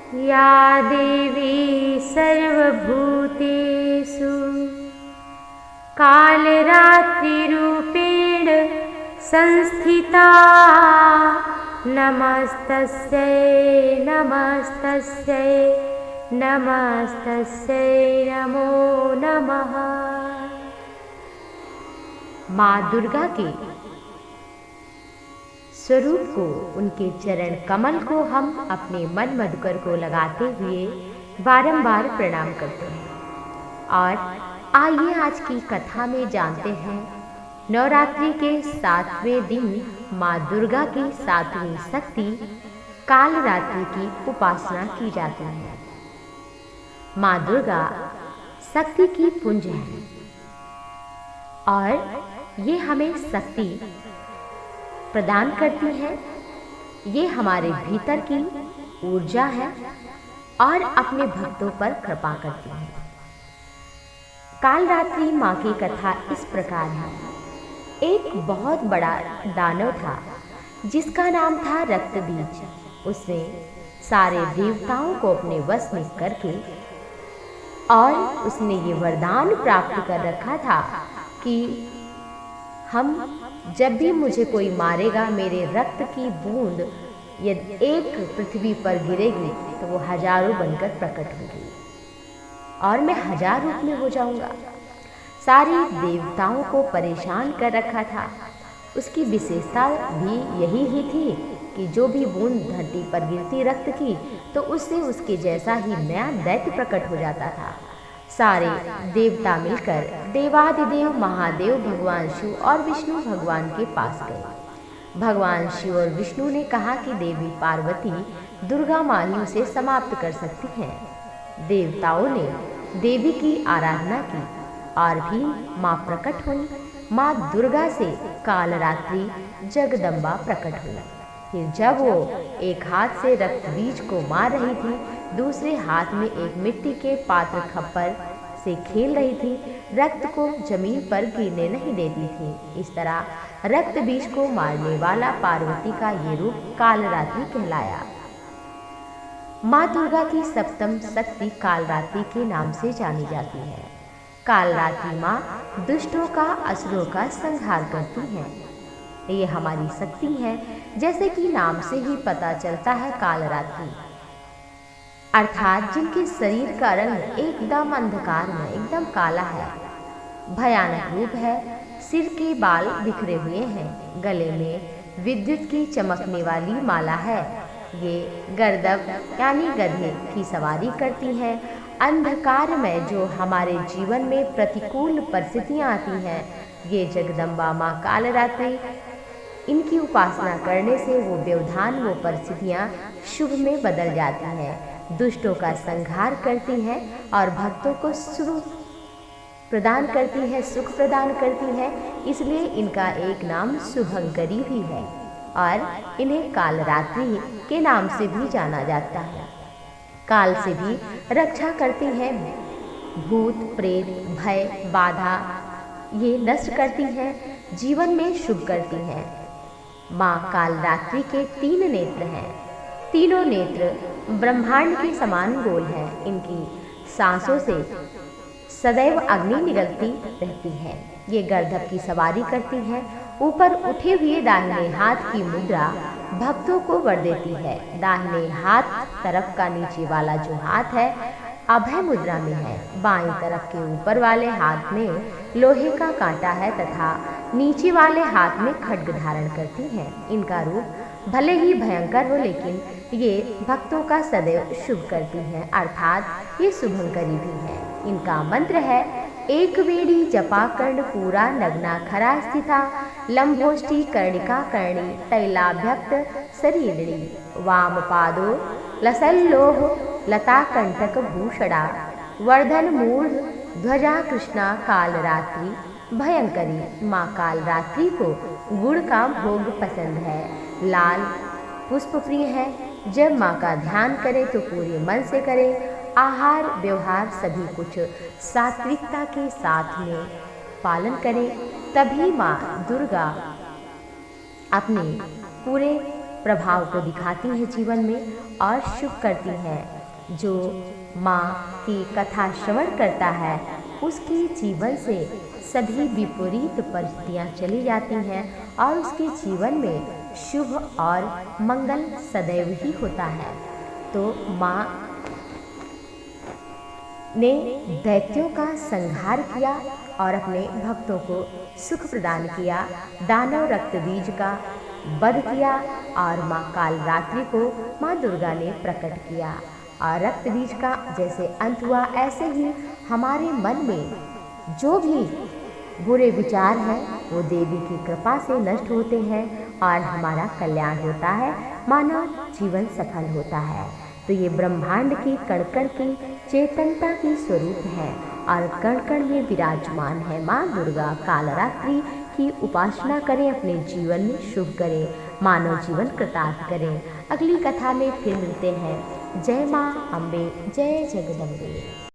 या देवी सर्वभूतेषु कालरात्रिरूपेण संस्थिता नमस्तस्यै नमस्तस्यै नमस्तस्यै नमो नमः। माँ दुर्गा के स्वरूप को, उनके चरण कमल को हम अपने मन मधुकर को लगाते हुए बारंबार प्रणाम करते हैं। और आइए आज की कथा में जानते हैं नवरात्रि के 7वें दिन माँ दुर्गा की 7वीं शक्ति कालरात्रि की उपासना की जाती है। माँ दुर्गा शक्ति की पुंज है और ये हमें शक्ति प्रदान करती है। ये हमारे भीतर की ऊर्जा है और अपने भक्तों पर कृपा करती है। कालरात्रि माँ की कथा इस प्रकार है। एक बहुत बड़ा दानव था जिसका नाम था रक्तबीज। उसने सारे देवताओं को अपने वश में करके और उसने ये वरदान प्राप्त कर रखा था कि हम जब भी मुझे कोई मारेगा, मेरे रक्त की बूंद यदि एक पृथ्वी पर गिरेगी तो वो हजारों बनकर प्रकट होगी और मैं 1000 रूप में हो जाऊंगा। सारी देवताओं को परेशान कर रखा था। उसकी विशेषता भी यही ही थी कि जो भी बूंद धरती पर गिरती रक्त की तो उससे उसके जैसा ही नया दैत्य प्रकट हो जाता था। सारे देवता मिलकर देवादिदेव महादेव भगवान शिव और विष्णु भगवान के पास गए। भगवान शिव और विष्णु ने कहा कि देवी पार्वती दुर्गा माँ उसे समाप्त कर सकती हैं। देवताओं ने देवी की आराधना की और भी माँ प्रकट हुई। माँ दुर्गा से कालरात्रि जगदम्बा प्रकट हुई। फिर जब वो एक हाथ से रक्त बीज को मार रही थी, दूसरे हाथ में एक मिट्टी के पात्र खप्पर से खेल रही थी, रक्त को जमीन पर गिरने नहीं देती थी। इस तरह रक्त बीज को मारने वाला पार्वती का ये रूप कालरात्रि कहलाया। माँ दुर्गा की 7वीं शक्ति कालरात्रि के नाम से जानी जाती है। कालरात्रि माँ दुष्टों का, असुरों का संहार करती है। ये हमारी शक्ति है। जैसे कि नाम से ही पता चलता है, कालरात्रि अर्थात जिनके शरीर का रंग एकदम अंधकार में एकदम काला है, भयानक रूप है, सिर के बाल बिखरे हुए हैं, गले में विद्युत की चमकने वाली माला है। ये गर्दभ यानी गधे की सवारी करती हैं। अंधकार में जो हमारे जीवन में प्रतिकूल परिस्थितियाँ आती हैं, ये जगदम्बा माँ कालरात्रि, इनकी उपासना करने से वो व्यवधान, वो परिस्थितियाँ शुभ में बदल जाती हैं, दुष्टों का संहार करती हैं और भक्तों को सुख प्रदान करती है, सुख प्रदान करती है। इसलिए इनका एक नाम शुभंकरी भी है और इन्हें कालरात्रि के नाम से भी जाना जाता है। काल से भी रक्षा करती हैं। भूत प्रेत भय बाधा ये नष्ट करती हैं, जीवन में शुभ करती हैं। माँ कालरात्रि के 3 नेत्र हैं। तीनों नेत्र ब्रह्मांड के समान गोल हैं। इनकी सांसों से सदैव अग्नि निकलती रहती है। ये गर्दभ की सवारी करती हैं। ऊपर उठे हुए दाहिने हाथ की मुद्रा भक्तों को वर देती है। दाहिने हाथ तरफ का नीचे वाला जो हाथ है अभय मुद्रा में है। बाईं तरफ के ऊपर वाले हाथ में लोहे का कांटा है तथा नीचे वाले हाथ में खड्ग धारण करती हैं। इनका रूप भले ही भयंकर हो, लेकिन ये भक्तों का सदैव शुभ करती हैं, अर्थात ये शुभंकरी भी है। इनका मंत्र है, एक वेणी जपा कर्ण पूरा नग्ना खरा स्थिता, लंबोष्ठी कर्णिका कर्णी तैलाभ्यक्त शरीरिणी, वाम पादो लसल्लोह लता कंटक भूषणा, वर्धन मूर्ध ध्वजा कृष्णा कालरात्रि भयंकरी। माँ कालरात्रि को गुड़ का भोग पसंद है, लाल पुष्प प्रिय है। जब माँ का ध्यान करें तो पूरे मन से करें। आहार व्यवहार सभी कुछ सात्विकता के साथ में पालन करें, तभी माँ दुर्गा अपने पूरे प्रभाव को दिखाती हैं जीवन में और शुभ करती हैं। जो माँ की कथा श्रवण करता है उसके जीवन से सभी विपरीत परिस्थितियाँ चली जाती हैं और उसके जीवन में शुभ और मंगल सदैव ही होता है। तो माँ ने दैत्यों का संहार किया और अपने भक्तों को सुख प्रदान किया। दानव रक्तबीज का वध किया और माँ कालरात्रि को माँ दुर्गा ने प्रकट किया। और रक्तबीज का जैसे अंत हुआ ऐसे ही हमारे मन में जो भी बुरे विचार हैं वो देवी की कृपा से नष्ट होते हैं और हमारा कल्याण होता है, मानव जीवन सफल होता है। तो ये ब्रह्मांड की कण कण की चेतनता की स्वरूप है और कण कण में विराजमान है माँ दुर्गा। कालरात्रि की उपासना करें, अपने जीवन में शुभ करें, मानव जीवन कृतार्थ करें। अगली कथा में फिर मिलते हैं। जय माँ अम्बे, जय जगदम्बे।